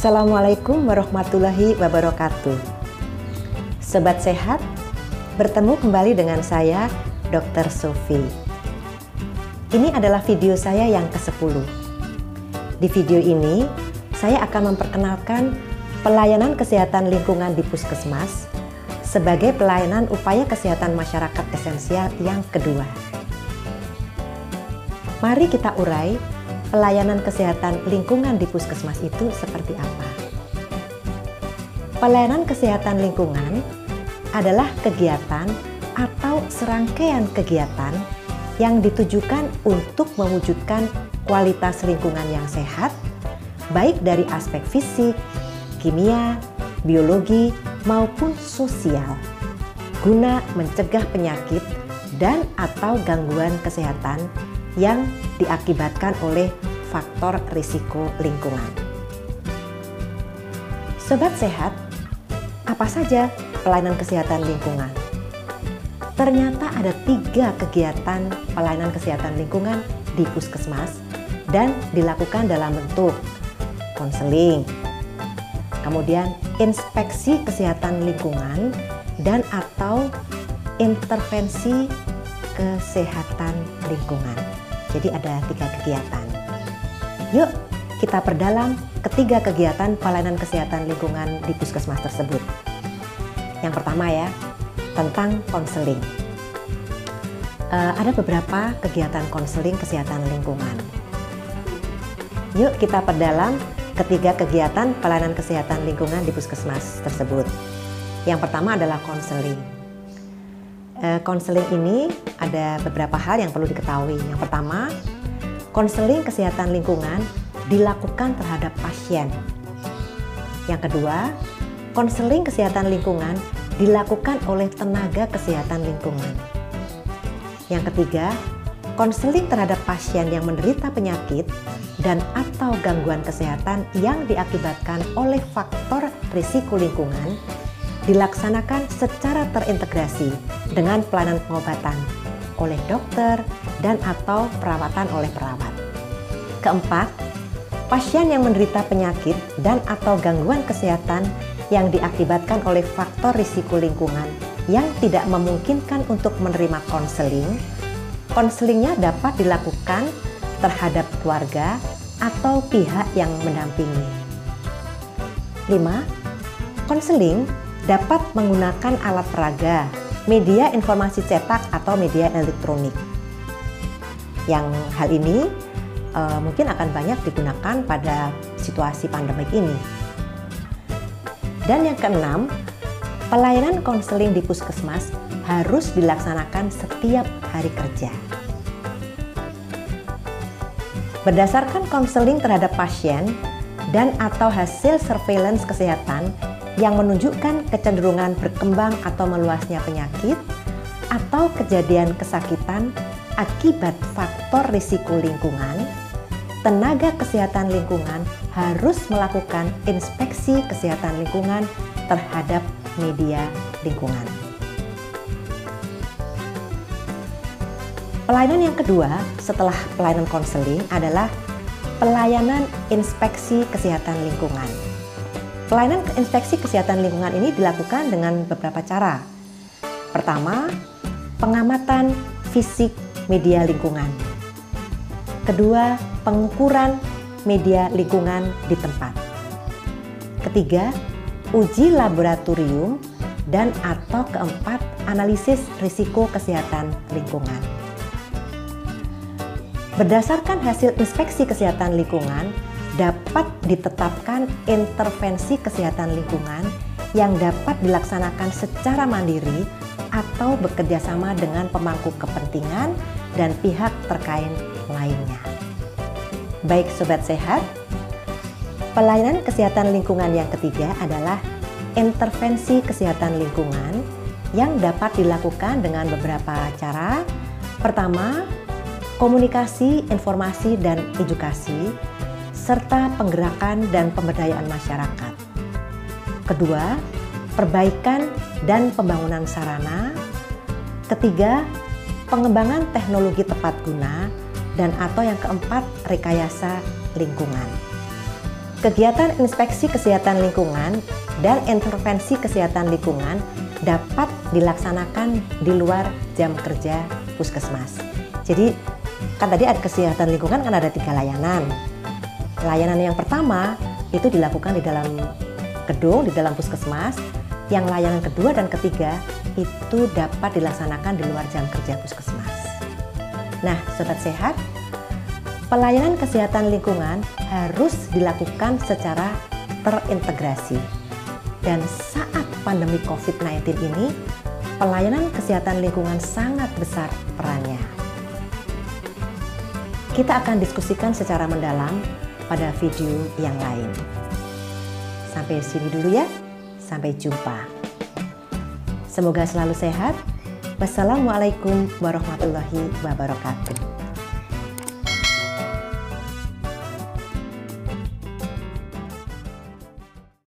Assalamualaikum warahmatullahi wabarakatuh. Sobat sehat, bertemu kembali dengan saya, Dr. Sofi. Ini adalah video saya yang ke-10. Di video ini, saya akan memperkenalkan pelayanan kesehatan lingkungan di Puskesmas sebagai pelayanan upaya kesehatan masyarakat esensial yang kedua. Mari kita urai pelayanan kesehatan lingkungan di Puskesmas itu seperti apa. Pelayanan kesehatan lingkungan adalah kegiatan atau serangkaian kegiatan yang ditujukan untuk mewujudkan kualitas lingkungan yang sehat, baik dari aspek fisik, kimia, biologi, maupun sosial, guna mencegah penyakit dan atau gangguan kesehatan yang diakibatkan oleh faktor risiko lingkungan. Sobat sehat, apa saja pelayanan kesehatan lingkungan? Ternyata ada 3 kegiatan pelayanan kesehatan lingkungan di Puskesmas dan dilakukan dalam bentuk konseling, kemudian inspeksi kesehatan lingkungan, dan atau intervensi kesehatan lingkungan. Jadi ada 3 kegiatan. Yuk kita perdalam ketiga kegiatan pelayanan kesehatan lingkungan di Puskesmas tersebut. Yang pertama ya, tentang konseling. Ada beberapa kegiatan konseling kesehatan lingkungan. Yuk kita perdalam ketiga kegiatan pelayanan kesehatan lingkungan di Puskesmas tersebut. Yang pertama adalah konseling. Konseling ini ada beberapa hal yang perlu diketahui. Yang pertama, konseling kesehatan lingkungan dilakukan terhadap pasien. Yang kedua, konseling kesehatan lingkungan dilakukan oleh tenaga kesehatan lingkungan. Yang ketiga, konseling terhadap pasien yang menderita penyakit dan atau gangguan kesehatan yang diakibatkan oleh faktor risiko lingkungan dilaksanakan secara terintegrasi dengan pelayanan pengobatan oleh dokter dan atau perawatan oleh perawat. Keempat, pasien yang menderita penyakit dan atau gangguan kesehatan yang diakibatkan oleh faktor risiko lingkungan yang tidak memungkinkan untuk menerima konseling, konselingnya dapat dilakukan terhadap keluarga atau pihak yang mendampingi. 5. Konseling dapat menggunakan alat peraga, media informasi cetak atau media elektronik. Yang hal ini mungkin akan banyak digunakan pada situasi pandemik ini. Dan yang keenam, pelayanan konseling di Puskesmas harus dilaksanakan setiap hari kerja. Berdasarkan konseling terhadap pasien dan atau hasil surveillance kesehatan yang menunjukkan kecenderungan berkembang atau meluasnya penyakit atau kejadian kesakitan akibat faktor risiko lingkungan, tenaga kesehatan lingkungan harus melakukan inspeksi kesehatan lingkungan terhadap media lingkungan. Pelayanan yang kedua setelah pelayanan konseling adalah pelayanan inspeksi kesehatan lingkungan. Pelayanan inspeksi kesehatan lingkungan ini dilakukan dengan beberapa cara. Pertama, pengamatan fisik media lingkungan. Kedua, pengukuran media lingkungan di tempat. Ketiga, uji laboratorium, dan atau keempat, analisis risiko kesehatan lingkungan. Berdasarkan hasil inspeksi kesehatan lingkungan, dapat ditetapkan intervensi kesehatan lingkungan yang dapat dilaksanakan secara mandiri atau bekerjasama dengan pemangku kepentingan dan pihak terkait lainnya. Baik sobat sehat, pelayanan kesehatan lingkungan yang ketiga adalah intervensi kesehatan lingkungan yang dapat dilakukan dengan beberapa cara. Pertama, komunikasi, informasi, dan edukasi, serta penggerakan dan pemberdayaan masyarakat. Kedua, perbaikan dan pembangunan sarana. Ketiga, pengembangan teknologi tepat guna. Dan atau yang keempat, rekayasa lingkungan. Kegiatan inspeksi kesehatan lingkungan dan intervensi kesehatan lingkungan dapat dilaksanakan di luar jam kerja puskesmas. Jadi kan tadi ada kesehatan lingkungan kan ada 3 layanan. Layanan yang pertama itu dilakukan di dalam gedung, di dalam puskesmas. Yang layanan kedua dan ketiga itu dapat dilaksanakan di luar jam kerja puskesmas. Nah, Sobat Sehat, pelayanan kesehatan lingkungan harus dilakukan secara terintegrasi. Dan saat pandemi COVID-19 ini, pelayanan kesehatan lingkungan sangat besar perannya. Kita akan diskusikan secara mendalam pada video yang lain. Sampai sini dulu ya, sampai jumpa. Semoga selalu sehat. Wassalamualaikum warahmatullahi wabarakatuh.